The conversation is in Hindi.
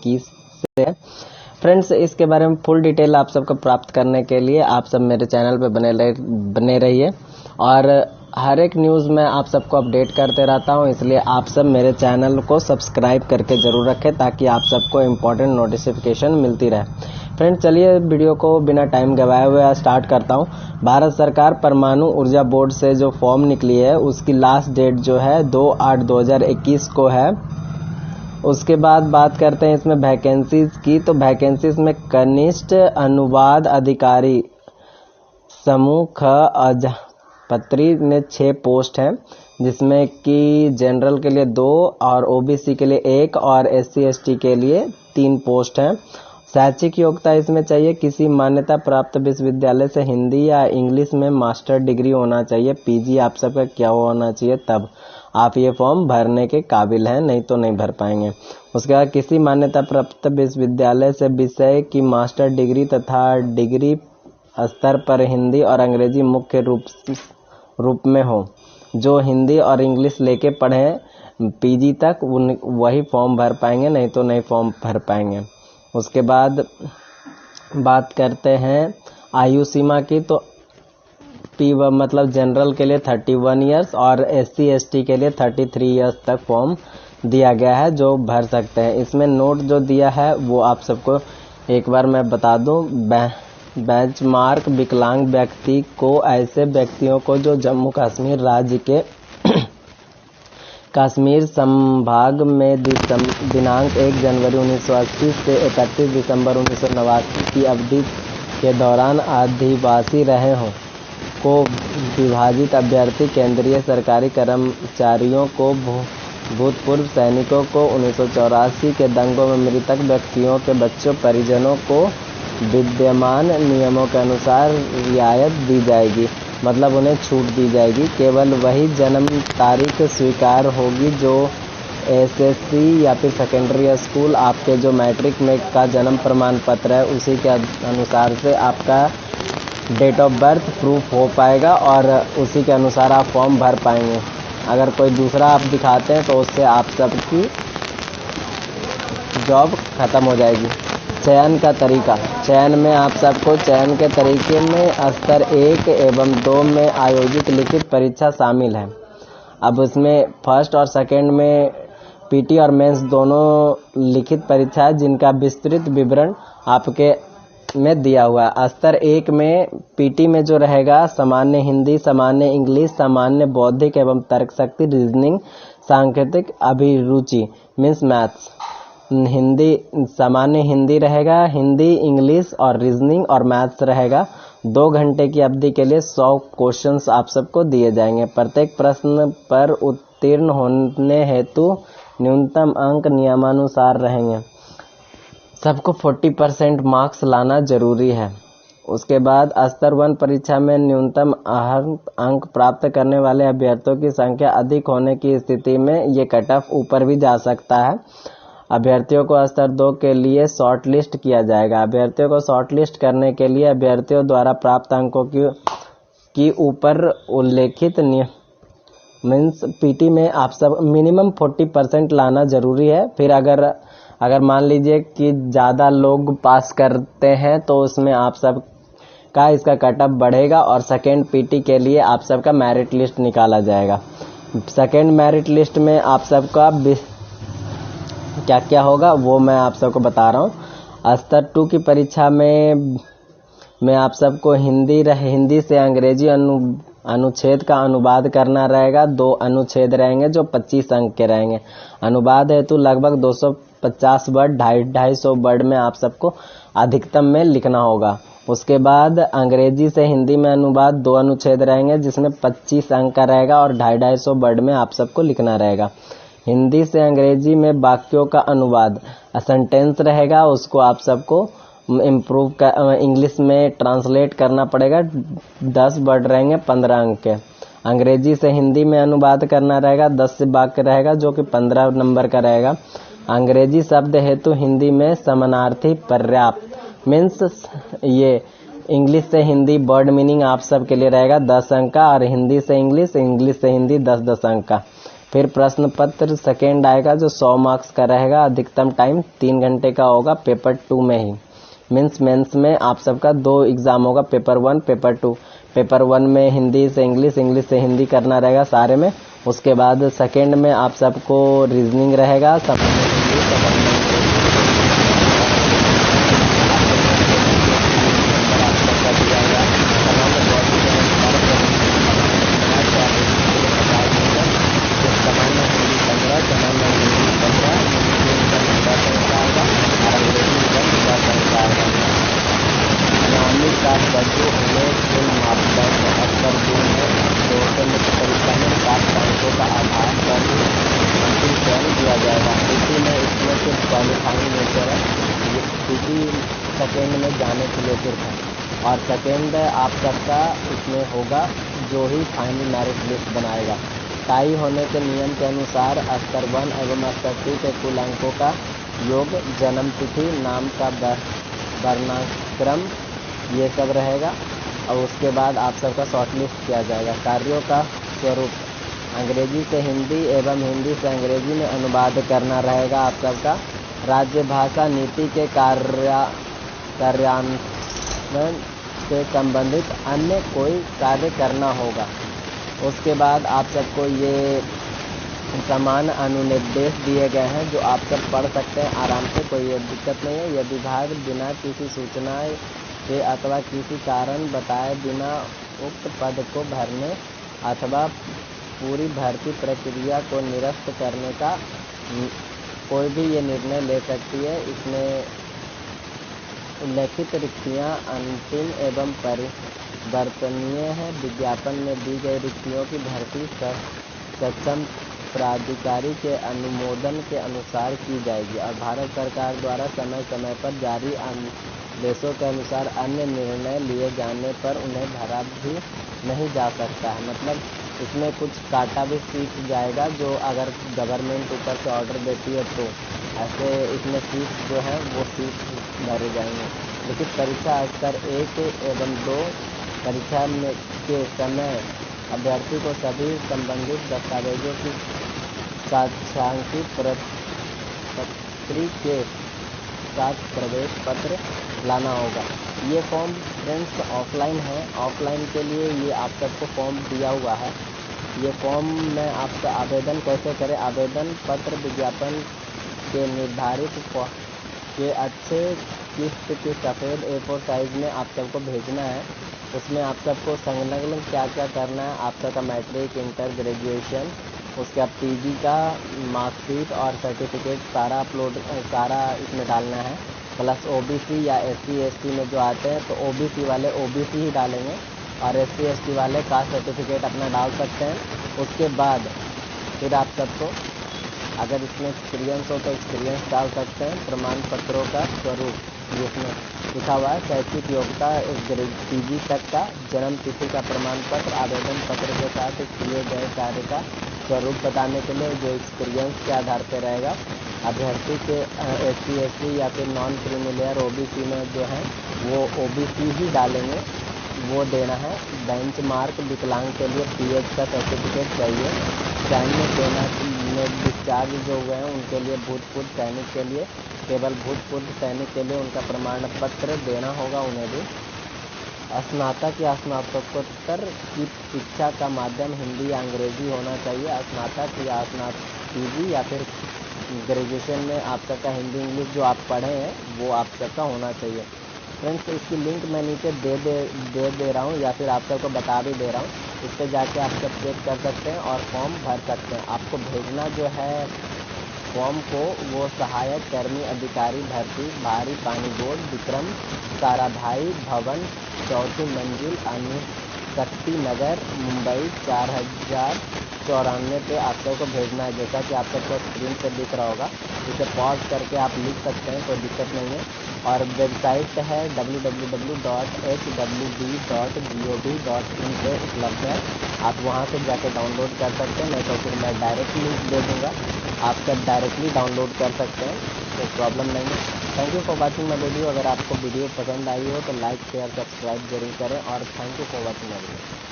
2021 से है। फ्रेंड्स, इसके बारे में फुल डिटेल आप सबको प्राप्त करने के लिए आप सब मेरे चैनल पे बने रहिए और हर एक न्यूज़ में आप सबको अपडेट करते रहता हूं, इसलिए आप सब मेरे चैनल को सब्सक्राइब करके ज़रूर रखें ताकि आप सबको इम्पोर्टेंट नोटिफिकेशन मिलती रहे। फ्रेंड्स, चलिए वीडियो को बिना टाइम गवाए हुए स्टार्ट करता हूं। भारत सरकार परमाणु ऊर्जा बोर्ड से जो फॉर्म निकली है उसकी लास्ट डेट जो है 2/8/2021 को है। उसके बाद बात करते हैं इसमें वैकेंसीज की। तो वैकेंसीज में कनिष्ठ अनुवाद अधिकारी समूह ख पत्री में 6 पोस्ट हैं, जिसमें कि जनरल के लिए 2 और ओबीसी के लिए 1 और SC ST के लिए 3 पोस्ट हैं। शैक्षिक योग्यता इसमें चाहिए किसी मान्यता प्राप्त विश्वविद्यालय से हिंदी या इंग्लिश में मास्टर डिग्री होना चाहिए। PG आप सबका क्या होना चाहिए, तब आप ये फॉर्म भरने के काबिल हैं, नहीं तो नहीं भर पाएंगे। उसके बाद किसी मान्यता प्राप्त विश्वविद्यालय से विषय की मास्टर डिग्री तथा डिग्री स्तर पर हिंदी और अंग्रेजी मुख्य रूप में हो। जो हिंदी और इंग्लिश लेके पढ़े PG तक वही फॉर्म भर पाएंगे, नहीं तो नहीं फॉर्म भर पाएंगे। उसके बाद बात करते हैं आयु सीमा की। तो मतलब जनरल के लिए 31 ईयर्स और SC ST के लिए 33 ईयर्स तक फॉर्म दिया गया है जो भर सकते हैं। इसमें नोट जो दिया है वो आप सबको एक बार मैं बता दूं। बेंचमार्क विकलांग व्यक्ति को ऐसे व्यक्तियों को जो जम्मू कश्मीर राज्य के कश्मीर संभाग में दिनांक 1 जनवरी 1980 से 31 दिसंबर 1989 की अवधि के दौरान आदिवासी रहे हों को विभाजित अभ्यर्थी, केंद्रीय सरकारी कर्मचारियों को, भूतपूर्व सैनिकों को, 1984 के दंगों में मृतक व्यक्तियों के बच्चों परिजनों को विद्यमान नियमों के अनुसार रियायत दी जाएगी, मतलब उन्हें छूट दी जाएगी। केवल वही जन्म तारीख स्वीकार होगी जो SSC या फिर सेकेंडरी स्कूल आपके जो मैट्रिक में का जन्म प्रमाण पत्र है उसी के अनुसार से आपका डेट ऑफ बर्थ प्रूफ हो पाएगा और उसी के अनुसार आप फॉर्म भर पाएंगे। अगर कोई दूसरा आप दिखाते हैं तो उससे आप सबकी जॉब खत्म हो जाएगी। चयन का तरीका। चयन में आप सबको चयन के तरीके में स्तर 1 एवं 2 में आयोजित लिखित परीक्षा शामिल है। अब उसमें फर्स्ट और सेकंड में PT और मेंस दोनों लिखित परीक्षा है जिनका विस्तृत विवरण आपके में दिया हुआ है। स्तर 1 में PT में जो रहेगा सामान्य हिंदी, सामान्य इंग्लिश, सामान्य बौद्धिक एवं तर्क शक्ति, रीजनिंग, सांकेतिक अभिरुचि मीन्स मैथ्स। हिंदी सामान्य हिंदी रहेगा, हिंदी, इंग्लिश और रीजनिंग और मैथ्स रहेगा। 2 घंटे की अवधि के लिए 100 क्वेश्चंस आप सबको दिए जाएंगे। प्रत्येक प्रश्न पर उत्तीर्ण होने हेतु न्यूनतम अंक नियमानुसार रहेंगे। सबको 40% मार्क्स लाना जरूरी है। उसके बाद स्तर 1 परीक्षा में न्यूनतम अंक प्राप्त करने वाले अभ्यर्थियों की संख्या अधिक होने की स्थिति में ये कट ऑफ ऊपर भी जा सकता है। अभ्यर्थियों को स्तर 2 के लिए शॉर्ट लिस्ट किया जाएगा। अभ्यर्थियों को शॉर्ट लिस्ट करने के लिए अभ्यर्थियों द्वारा प्राप्त अंकों की ऊपर उल्लेखित मीन्स PT में आप सब मिनिमम 40% लाना जरूरी है। फिर अगर मान लीजिए कि ज़्यादा लोग पास करते हैं तो उसमें आप सब का इसका कट ऑफ बढ़ेगा और सेकेंड PT के लिए आप सबका मेरिट लिस्ट निकाला जाएगा। सेकेंड मेरिट लिस्ट में आप सबका क्या क्या होगा वो मैं आप सबको बता रहा हूँ। स्तर 2 की परीक्षा में आप सबको हिंदी से अंग्रेजी अनुच्छेद का अनुवाद करना रहेगा। 2 अनुच्छेद रहेंगे जो 25 अंक के रहेंगे। अनुवाद हेतु लगभग 250 वर्ड, 250 वर्ड में आप सबको अधिकतम में लिखना होगा। उसके बाद अंग्रेजी से हिंदी में अनुवाद 2 अनुच्छेद रहेंगे जिसमें 25 अंक का रहेगा और 250 वर्ड में आप सबको लिखना रहेगा। हिंदी से अंग्रेजी में वाक्यों का अनुवाद सेंटेंस रहेगा, उसको आप सबको इंग्लिश में ट्रांसलेट करना पड़ेगा। 10 वर्ड रहेंगे 15 अंक के। अंग्रेजी से हिंदी में अनुवाद करना रहेगा, 10 वाक्य रहेगा जो कि 15 नंबर का रहेगा। अंग्रेजी शब्द हेतु हिंदी में समानार्थी पर्याप्त मीन्स ये इंग्लिश से हिंदी वर्ड मीनिंग आप सब के लिए रहेगा 10 अंक का और हिंदी से इंग्लिश, इंग्लिश से हिंदी 10-10 अंक का। फिर प्रश्न पत्र सेकेंड आएगा जो 100 मार्क्स का रहेगा, अधिकतम टाइम 3 घंटे का होगा पेपर 2 में ही। मेंस में आप सबका 2 एग्जाम होगा, पेपर 1 पेपर 2। पेपर 1 में हिंदी से इंग्लिश, इंग्लिश से हिंदी करना रहेगा सारे में। उसके बाद सेकेंड में आप सबको रीजनिंग रहेगा, सब सेकेंड में जाने के लिए सिर्फ है। और सेकेंड आप सबका इसमें होगा जो ही फाइनल मेरिट लिस्ट बनाएगा। टाई होने के नियम के अनुसार स्तर 1 एवं स्तर 2 के कुल अंकों का योग, जन्म तिथि, नाम का वर्णाक्रम, ये सब रहेगा। और उसके बाद आप सबका शॉर्टलिस्ट किया जाएगा। कार्यों का स्वरूप, अंग्रेजी से हिंदी एवं हिंदी से अंग्रेजी में अनुवाद करना रहेगा आप सबका। राज्य भाषा नीति के कार्यान्वयन से संबंधित अन्य कोई कार्य करना होगा। उसके बाद आप सबको ये समान अनुनिर्देश दिए गए हैं जो आप सब पढ़ सकते हैं आराम से, कोई दिक्कत नहीं है। यह विभाग बिना किसी सूचना के अथवा किसी कारण बताए बिना उक्त पद को भरने अथवा पूरी भर्ती प्रक्रिया को निरस्त करने का कोई भी ये निर्णय ले सकती है। इसमें उल्लेखित रिक्तियां अंतिम एवं परिवर्तनीय हैं। विज्ञापन में दी गई रिक्तियों की भर्ती सक्षम प्राधिकारी के अनुमोदन के अनुसार की जाएगी और भारत सरकार द्वारा समय समय पर जारी आदेशों के अनुसार अन्य निर्णय लिए जाने पर उन्हें भरा भी नहीं जा सकता है। मतलब इसमें कुछ काटा भी सीख जाएगा जो अगर गवर्नमेंट ऊपर से ऑर्डर देती है तो ऐसे इसमें सीट जो है वो सीट भरे जाएंगे। लेकिन परीक्षा स्तर 1 एवं 2 परीक्षा में के समय अभ्यर्थी को सभी संबंधित दस्तावेजों की साक्षांकित प्रति के साथ प्रवेश पत्र लाना होगा। ये फॉर्म फ्रेंड्स ऑफलाइन है। ऑफलाइन के लिए ये आप सबको फॉर्म दिया हुआ है। ये फॉर्म में आपका आवेदन कैसे करें, आवेदन पत्र विज्ञापन के निर्धारित के अच्छे किस्त के सफ़ेद A4 साइज में आप सबको भेजना है। उसमें आप सबको संलग्न क्या क्या करना है, आप सबका मैट्रिक, इंटर, ग्रेजुएशन, उसके बाद PG का मार्कशीट और सर्टिफिकेट सारा इसमें डालना है। प्लस OBC या SC ST में जो आते हैं तो OBC वाले OBC ही डालेंगे और SC ST वाले कास्ट सर्टिफिकेट अपना डाल सकते हैं। उसके बाद फिर आप सबको अगर इसमें एक्सपीरियंस हो तो एक्सपीरियंस डाल सकते हैं। प्रमाण पत्रों का स्वरूप जिसमें लिखा हुआ है शैक्षिक योग्यता PG तक का, जन्म तिथि का प्रमाण पत्र, आवेदन पत्र के साथ किए गए कार्य का स्वरूप बताने के लिए जो एक्सपीरियंस के आधार पर रहेगा। अभ्यर्थी के SC ST या फिर नॉन क्रीमिलेयर OBC में जो है वो OBC ही डालेंगे, वो देना है। बेंच मार्क विकलांग के लिए PH का सर्टिफिकेट चाहिए। सैन्य सेना में डिस्चार्ज जो हुए हैं उनके लिए, भूतपूर्व सैनिक के लिए, केवल भूतपूर्व सैनिक के लिए उनका प्रमाण पत्र देना होगा उन्हें भी। स्नातक या स्नातकोत्तर की शिक्षा का माध्यम हिंदी या अंग्रेजी होना चाहिए। स्नातक या PG या फिर ग्रेजुएशन में आप सबका हिंदी इंग्लिश जो आप पढ़े हैं वो आप सबका होना चाहिए। फ्रेंड्स इसकी लिंक मैं नीचे दे रहा हूँ या फिर आप सबको बता भी दे रहा हूँ, इस पर जाके आप सब चेक कर सकते हैं और फॉर्म भर सकते हैं। आपको भेजना जो है फॉर्म को वो सहायक कर्मी अधिकारी भर्ती, भारी पानी बोर्ड, विक्रम साराभाई भवन, 4वीं मंजिल, शक्ति नगर, मुंबई 4094 पे आप सबको भेजना है। जैसा कि आप सबको स्क्रीन पर दिख रहा होगा, इसे पॉज करके आप लिख सकते हैं, कोई दिक्कत नहीं है। और वेबसाइट है www.hwd.gov.in पे उपलब्ध है, आप वहाँ से जाके डाउनलोड कर सकते हैं। नहीं तो फिर मैं डायरेक्ट लिंक दे दूँगा, आप सब डायरेक्टली डाउनलोड कर सकते हैं, कोई प्रॉब्लम नहीं है। Thank you for watching my video. अगर आपको वीडियो पसंद आई हो तो लाइक शेयर सब्सक्राइब जरूर करें और thank you for watching my video.